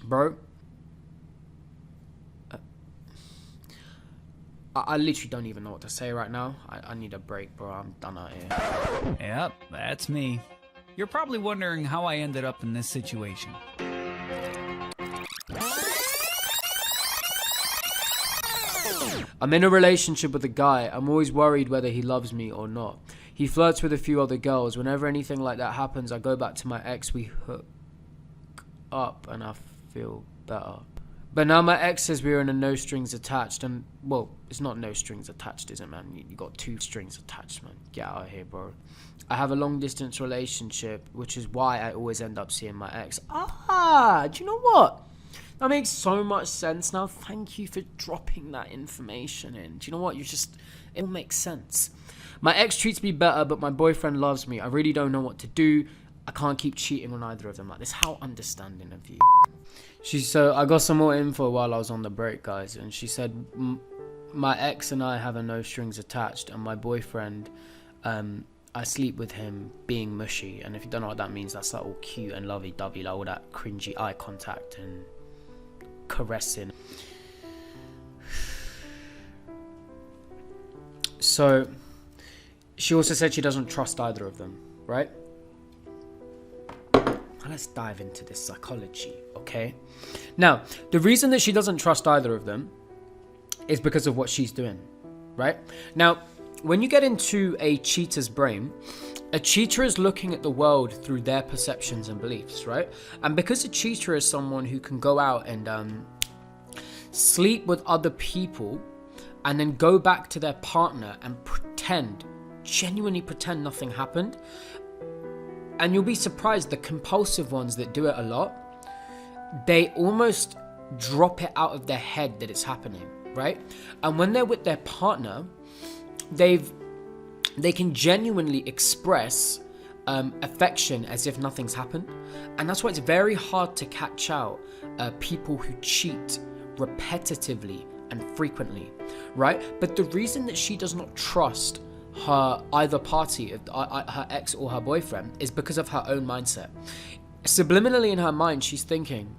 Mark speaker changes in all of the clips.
Speaker 1: Bro, I literally don't even know what to say right now. I need a break, bro. I'm done out here.
Speaker 2: Yep, that's me. You're probably wondering how I ended up in this situation.
Speaker 1: I'm in a relationship with a guy. I'm always worried whether he loves me or not. He flirts with a few other girls. Whenever anything like that happens, I go back to my ex. We hook up and I feel better. But now my ex says we're in a no strings attached, and well, it's not no strings attached, is it, man? You got 2 strings attached, man. Get out of here, bro. I have a long distance relationship, which is why I always end up seeing my ex. Do you know what? That makes so much sense now. Thank you for dropping that information in. Do you know what? It all makes sense. My ex treats me better, but my boyfriend loves me. I really don't know what to do. I can't keep cheating on either of them like this. How understanding of you. So I got some more info while I was on the break, guys, and she said my ex and I have a no strings attached, and my boyfriend, I sleep with him being mushy. And if you don't know what that means, that's like all cute and lovey-dovey, like all that cringy eye contact and caressing. So she also said she doesn't trust either of them, right? Let's dive into this psychology, okay? Now, the reason that she doesn't trust either of them is because of what she's doing, right? Now, when you get into a cheater's brain, a cheater is looking at the world through their perceptions and beliefs, right? And because a cheater is someone who can go out and sleep with other people and then go back to their partner and genuinely pretend nothing happened. And you'll be surprised, the compulsive ones that do it a lot, they almost drop it out of their head that it's happening, right? And when they're with their partner, they can genuinely express affection as if nothing's happened. And that's why it's very hard to catch out people who cheat repetitively and frequently, right? But the reason that she does not trust her either party, her ex or her boyfriend, is because of her own mindset. Subliminally in her mind, she's thinking,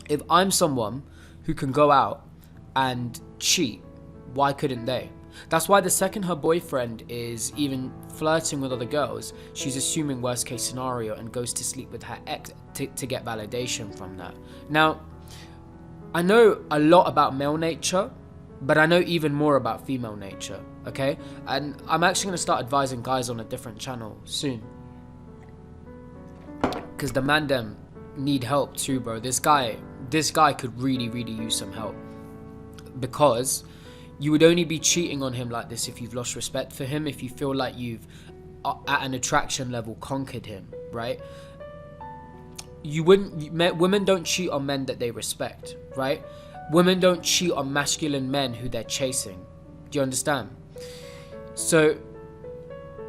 Speaker 1: if I'm someone who can go out and cheat, why couldn't they? That's why the second her boyfriend is even flirting with other girls, she's assuming worst case scenario and goes to sleep with her ex to get validation from that. Now, I know a lot about male nature, but I know even more about female nature, okay? And I'm actually going to start advising guys on a different channel soon. Because the man them need help too, bro. This guy could really, really use some help. Because you would only be cheating on him like this if you've lost respect for him, if you feel like you've, at an attraction level, conquered him, right? Women don't cheat on men that they respect, right? Women don't cheat on masculine men who they're chasing. Do you understand? So,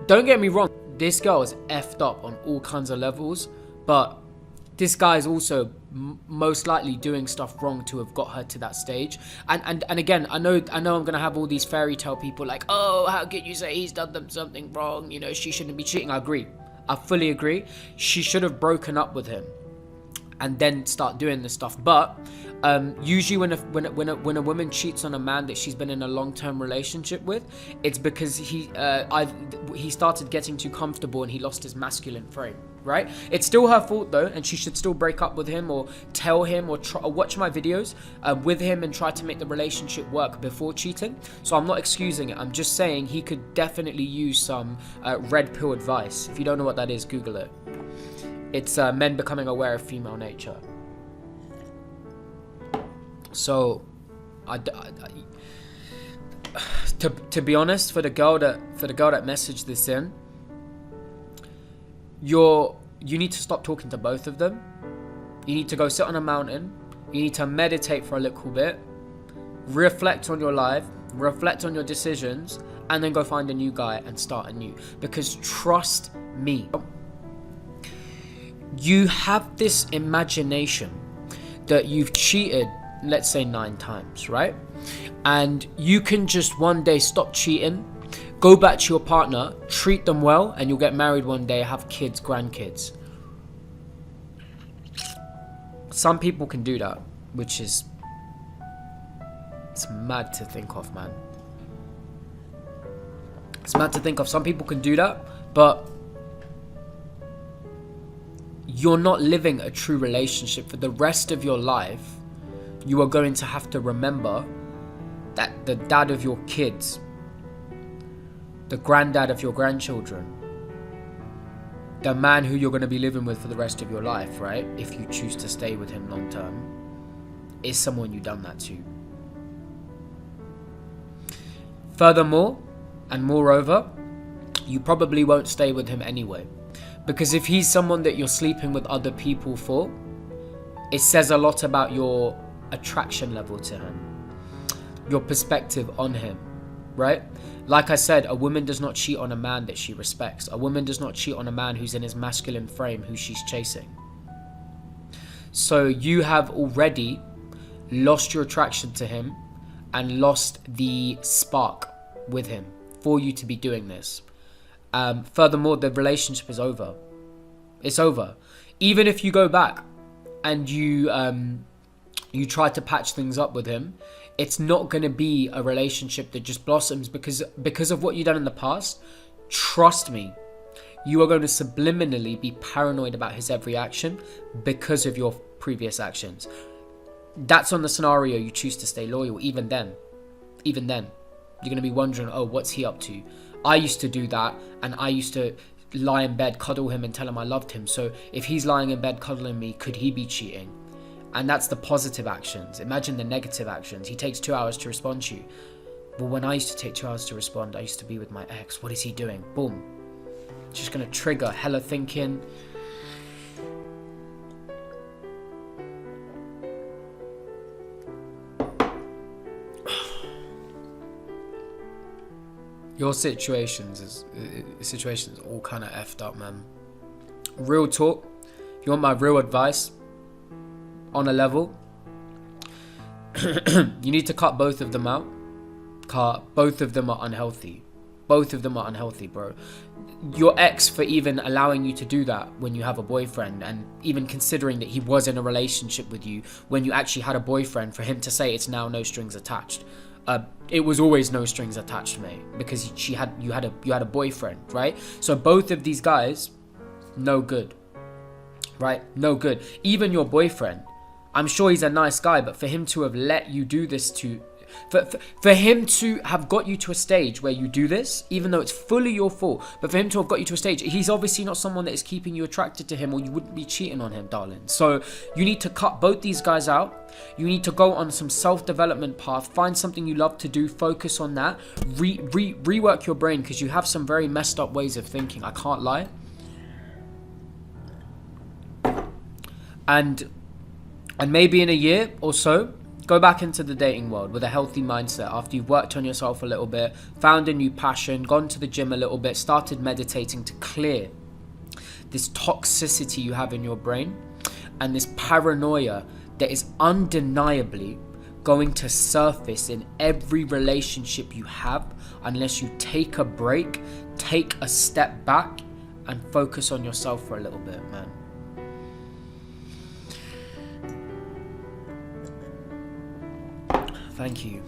Speaker 1: don't get me wrong. This girl is effed up on all kinds of levels. But this guy is also most likely doing stuff wrong to have got her to that stage. And again, I know I'm going to have all these fairy tale people like, oh, how could you say he's done them something wrong? You know, she shouldn't be cheating. I agree. I fully agree. She should have broken up with him and then start doing this stuff. But usually when a woman cheats on a man that she's been in a long-term relationship with, it's because he started getting too comfortable and he lost his masculine frame, right? It's still her fault though, and she should still break up with him or tell him or watch my videos with him and try to make the relationship work before cheating. So I'm not excusing it. I'm just saying he could definitely use some red pill advice. If you don't know what that is, Google it. It's men becoming aware of female nature. So, to be honest, for the girl that messaged this in, you need to stop talking to both of them. You need to go sit on a mountain. You need to meditate for a little bit, reflect on your life, reflect on your decisions, and then go find a new guy and start anew. Because trust me, you have this imagination that you've cheated, let's say 9 times, right? And you can just one day stop cheating, go back to your partner, treat them well, and you'll get married one day, have kids, grandkids. Some people can do that, which is, it's mad to think of, man. It's mad to think of. Some people can do that, but you're not living a true relationship. For the rest of your life, you are going to have to remember that the dad of your kids, the granddad of your grandchildren, the man who you're going to be living with for the rest of your life, right? If you choose to stay with him long term, is someone you've done that to. Furthermore, and moreover, you probably won't stay with him anyway. Because if he's someone that you're sleeping with other people for, it says a lot about your attraction level to him, your perspective on him, right? Like I said, a woman does not cheat on a man that she respects. A woman does not cheat on a man who's in his masculine frame, who she's chasing. So you have already lost your attraction to him and lost the spark with him for you to be doing this. Furthermore, the relationship is over. It's over. Even if you go back and you try to patch things up with him, it's not going to be a relationship that just blossoms because of what you've done in the past. Trust me, you are going to subliminally be paranoid about his every action because of your previous actions. That's on the scenario you choose to stay loyal. Even then, you're going to be wondering, oh, what's he up to? I used to do that, and I used to lie in bed, cuddle him and tell him I loved him. So if he's lying in bed cuddling me, could he be cheating? And that's the positive actions. Imagine the negative actions. He takes 2 hours to respond to you. Well, when I used to take 2 hours to respond, I used to be with my ex. What is he doing? Boom. It's just going to trigger hella thinking. Your situations is all kind of effed up, man. Real talk. If you want my real advice, on a level, you need to cut both of them out. Both of them are unhealthy. Both of them are unhealthy, bro. Your ex, for even allowing you to do that when you have a boyfriend, and even considering that he was in a relationship with you when you actually had a boyfriend, for him to say it's now no strings attached. It was always no strings attached, mate, because you had a boyfriend, right? So both of these guys, no good, right? No good. Even your boyfriend, I'm sure he's a nice guy, but for him to have let you do this for him to have got you to a stage where you do this, even though it's fully your fault, but for him to have got you to a stage, he's obviously not someone that is keeping you attracted to him, or you wouldn't be cheating on him, darling. So you need to cut both these guys out. You need to go on some self-development path, find something you love to do, focus on that, rework your brain, because you have some very messed up ways of thinking, I can't lie. And maybe in a year or so, go back into the dating world with a healthy mindset after you've worked on yourself a little bit, found a new passion, gone to the gym a little bit, started meditating to clear this toxicity you have in your brain and this paranoia that is undeniably going to surface in every relationship you have unless you take a break, take a step back, and focus on yourself for a little bit, man. Thank you.